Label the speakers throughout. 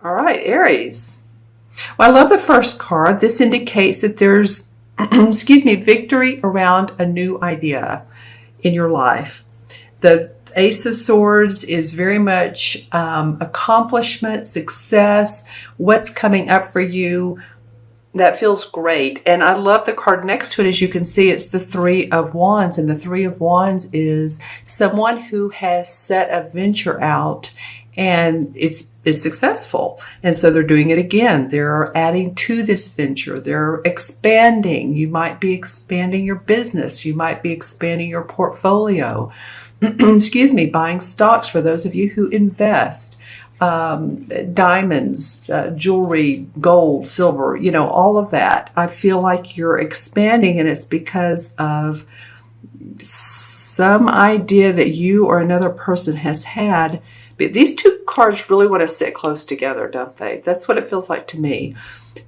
Speaker 1: All right, Aries. Well, I love the first card. This indicates that there's, excuse me, victory around a new idea in your life. The Ace of Swords is very much accomplishment, success, what's coming up for you. That feels great. And I love the card next to it. As you can see, it's the Three of Wands. And the Three of Wands is someone who has set a venture out and it's successful. And so they're doing it again. They're adding to this venture. They're expanding. You might be expanding your business. You might be expanding your portfolio. Excuse me, buying stocks for those of you who invest. Diamonds, jewelry, gold, silver, you know, all of that. I feel like you're expanding, and it's because of some idea that you or another person has had. But these two cards really want to sit close together, don't they? That's what it feels like to me.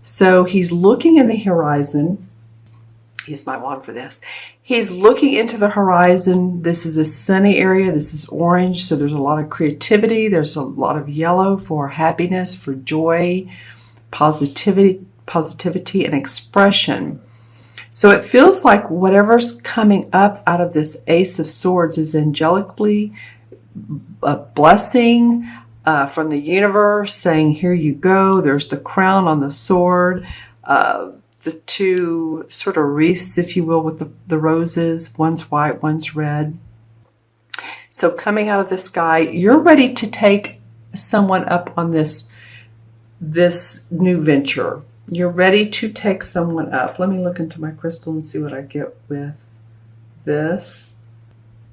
Speaker 1: So he's looking in the horizon. Use my wand for this. He's looking into the horizon. This is a sunny area. This is orange. So there's a lot of creativity. There's a lot of yellow for happiness, for joy, positivity, and expression. So it feels like whatever's coming up out of this Ace of Swords is angelically a blessing from the universe saying, here you go. There's the crown on the sword. The two sort of wreaths, if you will, with the roses. One's white, one's red. So coming out of the sky, you're ready to take someone up on this new venture. You're ready to take someone up. Let me look into my crystal and see what I get with this.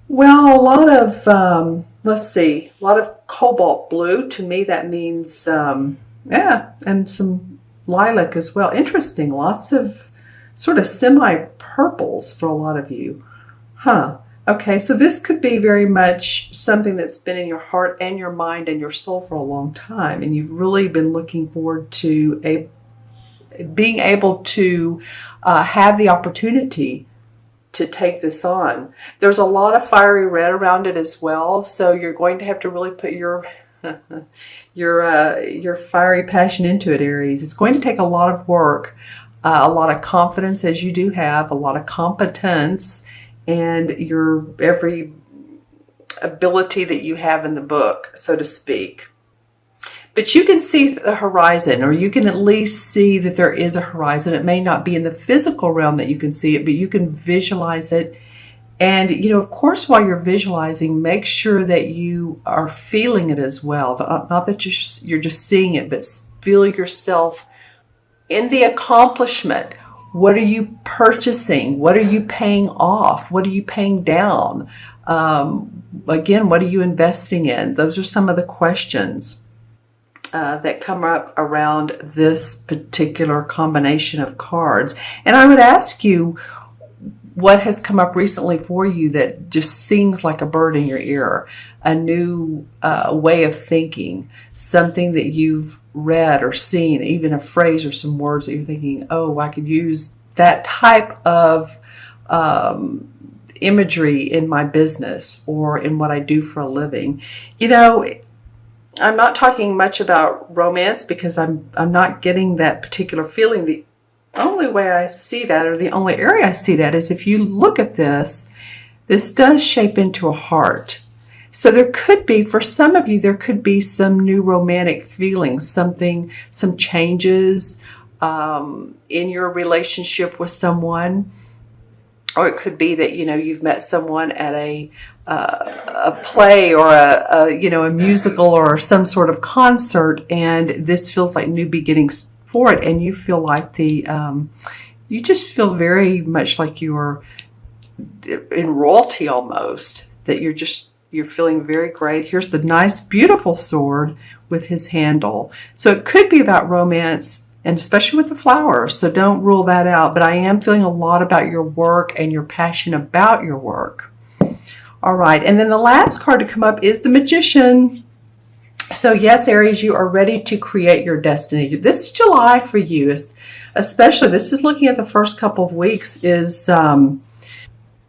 Speaker 1: Well, a lot of, let's see, a lot of cobalt blue. To me, that means, yeah, and some lilac as well. Interesting. Lots of sort of semi-purples for a lot of you. Huh. Okay, so this could be very much something that's been in your heart and your mind and your soul for a long time. And you've really been looking forward to being able to have the opportunity to take this on. There's a lot of fiery red around it as well. So you're going to have to really put your fiery passion into it, Aries. It's going to take a lot of work, a lot of confidence, as you do have, a lot of competence, and your every ability that you have in the book, so to speak. But you can see the horizon, or you can at least see that there is a horizon. It may not be in the physical realm that you can see it, but you can visualize it. And, you know, of course, while you're visualizing, make sure that you are feeling it as well. Not that you're just seeing it, but feel yourself in the accomplishment. What are you purchasing? What are you paying off? What are you paying down? Again, what are you investing in? Those are some of the questions that come up around this particular combination of cards. And I would ask you, what has come up recently for you that just seems like a bird in your ear, a new way of thinking, something that you've read or seen, even a phrase or some words that you're thinking, oh, I could use that type of imagery in my business or in what I do for a living. You know, I'm not talking much about romance because I'm not getting that particular feeling. The only way I see that, or the only area I see that, is if you look at this does shape into a heart. So there could be, for some of you, there could be some new romantic feelings, some changes in your relationship with someone. Or it could be that, you know, you've met someone at a play or a musical or some sort of concert, and this feels like new beginnings for it, and you feel like you just feel very much like you're in royalty almost, that you're feeling very great. Here's the nice, beautiful sword with his handle. So it could be about romance, and especially with the flowers. So don't rule that out. But I am feeling a lot about your work and your passion about your work. All right. And then the last card to come up is the Magician. So yes, Aries, you are ready to create your destiny. This July for you, especially, this is looking at the first couple of weeks, is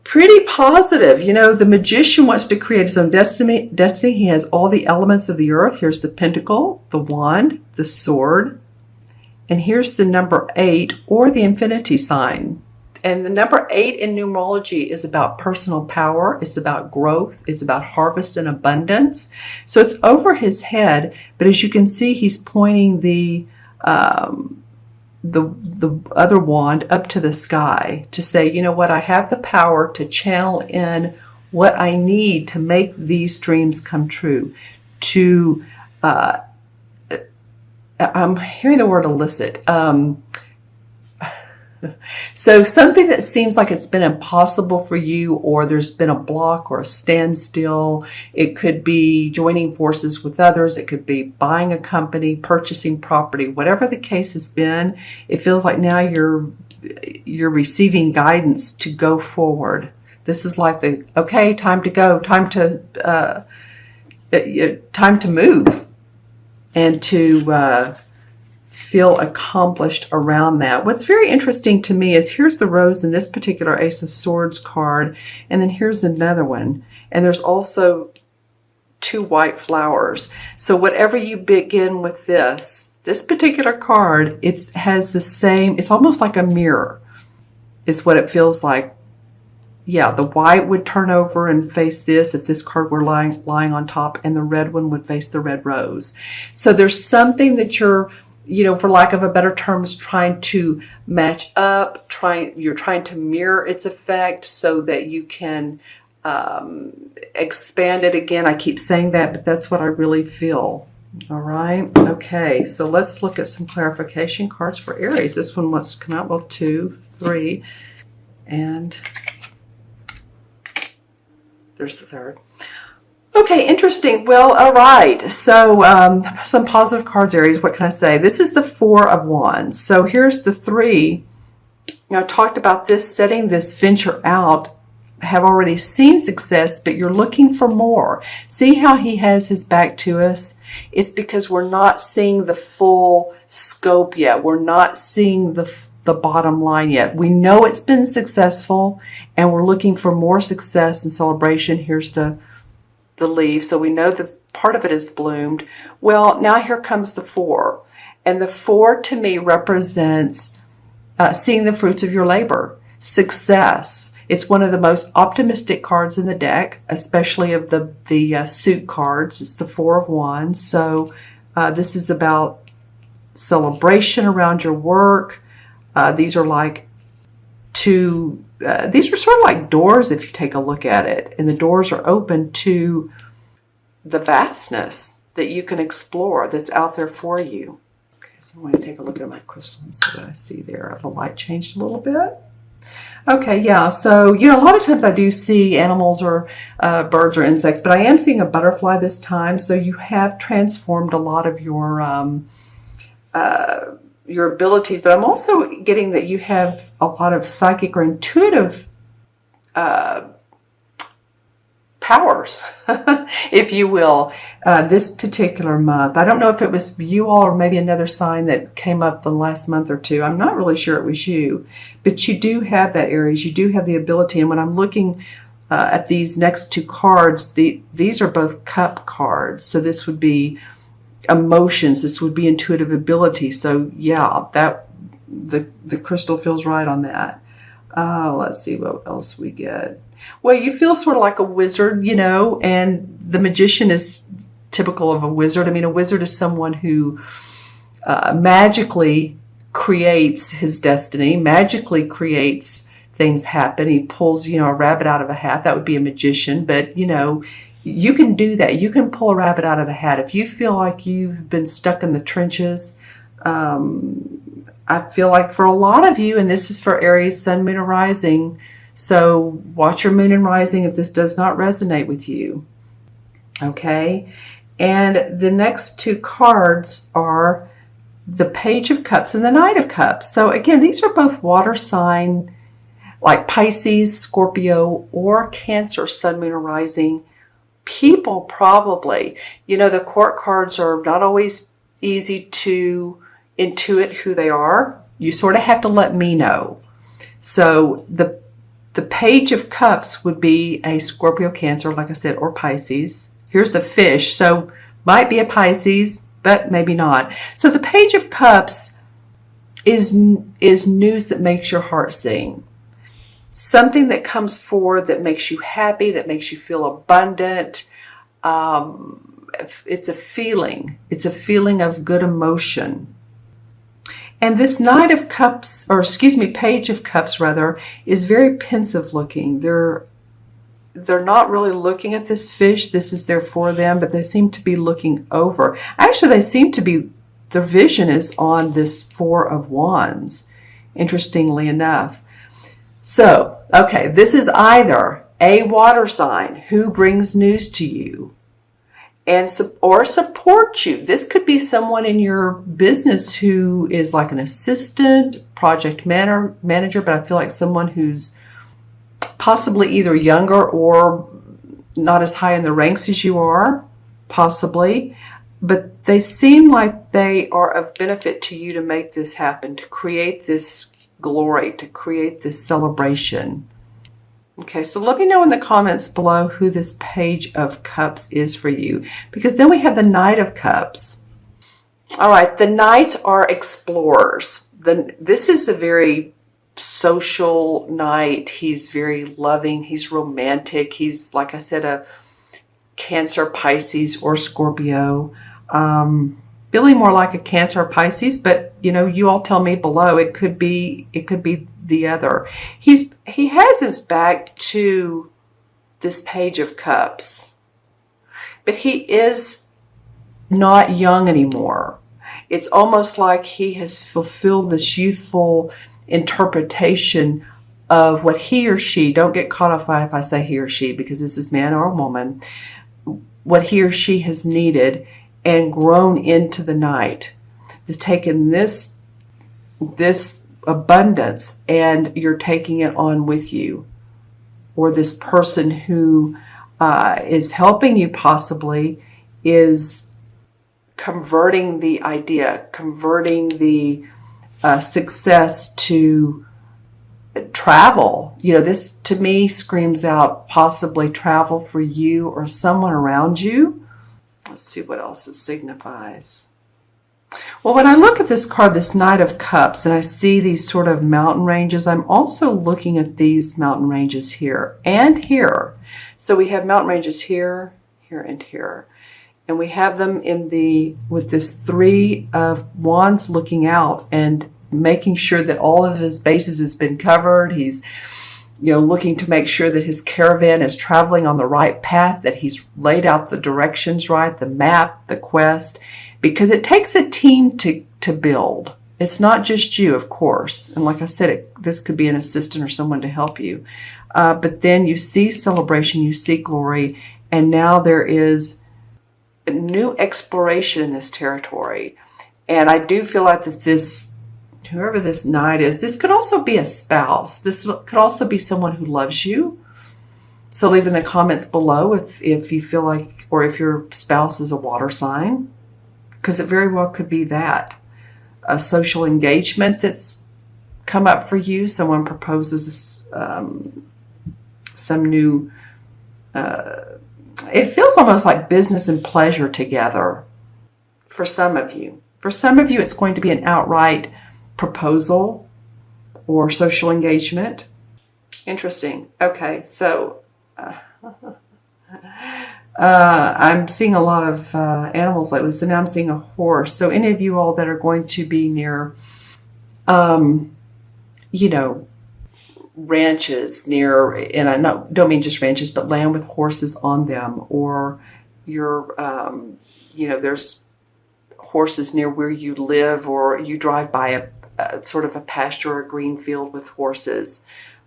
Speaker 1: pretty positive. You know, the magician wants to create his own destiny. He has all the elements of the earth. Here's the pentacle, the wand, the sword, and here's the number 8 or the infinity sign. And the number 8 in numerology is about personal power. It's about growth. It's about harvest and abundance. So it's over his head, but as you can see, he's pointing the other wand up to the sky to say, you know what, I have the power to channel in what I need to make these dreams come true. To I'm hearing the word elicit. So something that seems like it's been impossible for you, or there's been a block or a standstill. It could be joining forces with others. It could be buying a company, purchasing property, whatever the case has been. It feels like now you're receiving guidance to go forward. This is like the, okay, time to go, time to move, and to feel accomplished around that. What's very interesting to me is here's the rose in this particular Ace of Swords card, and then here's another one, and there's also 2 white flowers. So whatever you begin with this particular card, it has the same, it's almost like a mirror is what it feels like. Yeah, the white would turn over and face this if this card were lying on top, and the red one would face the red rose. So there's something that you're, you know, for lack of a better terms, trying to match up, you're trying to mirror its effect so that you can expand it again. I keep saying that, but that's what I really feel. All right. Okay. So let's look at some clarification cards for Aries. This one wants to come out. Well, 2, 3, and there's the third. Okay, interesting. Well, all right. So some positive cards, Aries. What can I say? This is the 4 of Wands. So here's the 3. Now, I talked about this, setting this venture out, have already seen success, but you're looking for more. See how he has his back to us? It's because we're not seeing the full scope yet. We're not seeing the bottom line yet. We know it's been successful, and we're looking for more success and celebration. Here's the leaf, so we know that part of it is bloomed. Well, now here comes the 4, and the 4 to me represents seeing the fruits of your labor, success. It's one of the most optimistic cards in the deck, especially of the suit cards. It's the 4 of Wands. So this is about celebration around your work. These are like these are sort of like doors if you take a look at it, and the doors are open to the vastness that you can explore that's out there for you. Okay, so I'm going to take a look at my crystal and see what I see there. The light changed a little bit. Okay, yeah, so, you know, a lot of times I do see animals or birds or insects, but I am seeing a butterfly this time, so you have transformed a lot of your abilities, but I'm also getting that you have a lot of psychic or intuitive powers, if you will, this particular month. I don't know if it was you all or maybe another sign that came up the last month or two. I'm not really sure it was you, but you do have that, Aries. You do have the ability, and when I'm looking at these next 2 cards, these are both cup cards, so this would be emotions, this would be intuitive ability. So yeah, that the crystal feels right on that. Let's see what else we get. Well, you feel sort of like a wizard, you know, and the magician is typical of a wizard. I mean, a wizard is someone who magically creates his destiny, magically creates things happen. He pulls, you know, a rabbit out of a hat. That would be a magician, but you know, you can do that. You can pull a rabbit out of the hat. If you feel like you've been stuck in the trenches, I feel like for a lot of you, and this is for Aries, Sun, Moon, and Rising, so watch your Moon and Rising if this does not resonate with you. Okay? And the next 2 cards are the Page of Cups and the Knight of Cups. So again, these are both water sign, like Pisces, Scorpio, or Cancer, Sun, Moon, or Rising. People probably, you know, the court cards are not always easy to intuit who they are. You sort of have to let me know. So the The Page of Cups would be a Scorpio, Cancer, like I said, or Pisces. Here's the fish, so might be a Pisces, but maybe not. So the Page of Cups is news that makes your heart sing. Something that comes forward that makes you happy, that makes you feel abundant. It's a feeling. It's a feeling of good emotion. And this Knight of Cups, or excuse me, Page of Cups rather, is very pensive looking. They're not really looking at this fish. This is there for them, but they seem to be looking over. Actually, they seem to be, their vision is on this Four of Wands, interestingly enough. So, okay, this is either a water sign who brings news to you or supports you. This could be someone in your business who is like an assistant, project manager, but I feel like someone who's possibly either younger or not as high in the ranks as you are, possibly. But they seem like they are of benefit to you to make this happen, to create this glory, to create this celebration. Okay, so let me know in the comments below who this Page of Cups is for you, because then we have the Knight of Cups. All right, the Knights are explorers. This is a very social knight. He's very loving. He's romantic. He's, like I said, a Cancer, Pisces, or Scorpio. Feeling more like a Cancer or Pisces, but you all tell me below. It could be the other. He has his back to this Page of Cups, but he is not young anymore. It's almost like he has fulfilled this youthful interpretation of what he or she, don't get caught off by if I say he or she, because this is man or woman, what he or she has needed and grown into the night. It's taken this abundance and you're taking it on with you. Or this person who is helping you possibly is converting the idea, converting the success to travel. This to me screams out possibly travel for you or someone around you. Let's see what else it signifies. Well, when I look at this card, this Knight of Cups, and I see these sort of mountain ranges, I'm also looking at these mountain ranges here and here. So we have mountain ranges here, here, and here. And we have them with this Three of Wands looking out and making sure that all of his bases has been covered. He's looking to make sure that his caravan is traveling on the right path, that he's laid out the directions right, the map, the quest, because it takes a team to build. It's not just you, of course. And like I said, this could be an assistant or someone to help you. But then you see celebration, you see glory, and now there is a new exploration in this territory. And I do feel like that whoever this knight is, this could also be a spouse. This could also be someone who loves you. So leave in the comments below if you feel like, or if your spouse is a water sign, because it very well could be that. A social engagement that's come up for you. Someone proposes some new, it feels almost like business and pleasure together for some of you. For some of you, it's going to be an outright proposal or social engagement. Interesting. Okay, so I'm seeing a lot of animals lately. So now I'm seeing a horse. So any of you all that are going to be near, ranches near, and I don't mean just ranches, but land with horses on them, or you're, there's horses near where you live, or you drive by a sort of a pasture or a green field with horses.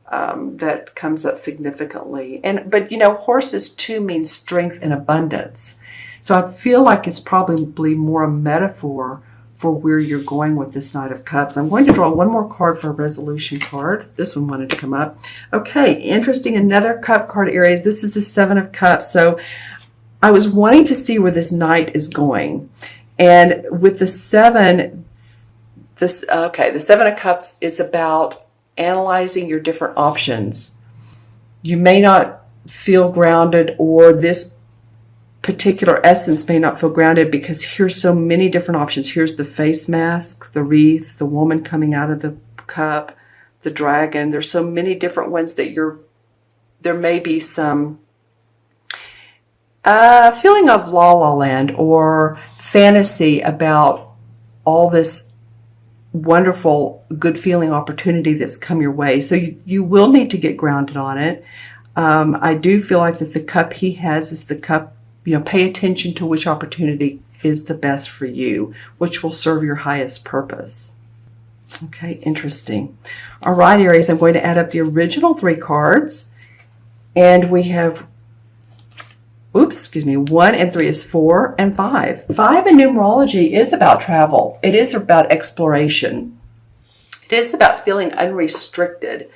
Speaker 1: That comes up significantly. But horses too mean strength and abundance. So I feel like it's probably more a metaphor for where you're going with this Knight of Cups. I'm going to draw one more card for a resolution card. This one wanted to come up. Okay, interesting. Another cup card, Aries. This is the Seven of Cups. So I was wanting to see where this Knight is going. And with the Seven, the Seven of Cups is about analyzing your different options. you may not feel grounded, or this particular essence may not feel grounded, because here's so many different options. Here's the face mask, the wreath, the woman coming out of the cup, the dragon. There's so many different ones that there may be some feeling of la la land or fantasy about all this wonderful, good feeling opportunity that's come your way. So you will need to get grounded on it. I do feel like that the cup he has is the cup, pay attention to which opportunity is the best for you, which will serve your highest purpose. Okay, interesting. All right, Aries, I'm going to add up the original 3 cards. And we have, 1 and 3 is 4 and 5. 5 in numerology is about travel. It is about exploration. It is about feeling unrestricted,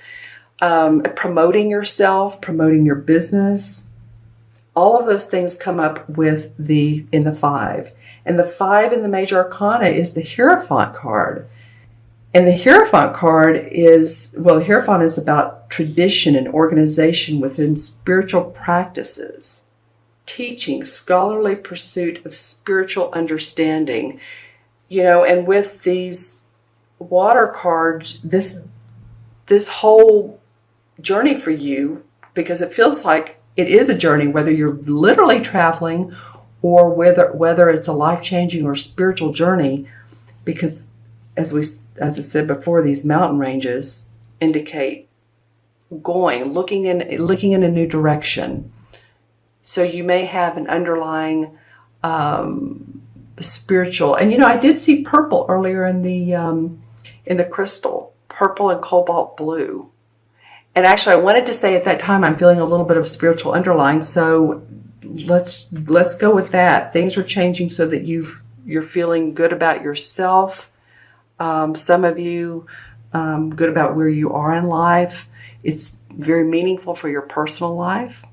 Speaker 1: promoting yourself, promoting your business. All of those things come up with in the 5. And the 5 in the major arcana is the Hierophant card. And the Hierophant card the Hierophant is about tradition and organization within spiritual practices, teaching, scholarly pursuit of spiritual understanding. And with these water cards, this whole journey for you, because it feels like it is a journey, whether you're literally traveling or whether it's a life-changing or spiritual journey, because as I said before, these mountain ranges indicate looking in a new direction. So you may have an underlying spiritual, and I did see purple earlier in the crystal, purple and cobalt blue. And actually, I wanted to say at that time I'm feeling a little bit of spiritual underlying. So let's go with that. Things are changing so that you're feeling good about yourself. Some of you, good about where you are in life. It's very meaningful for your personal life.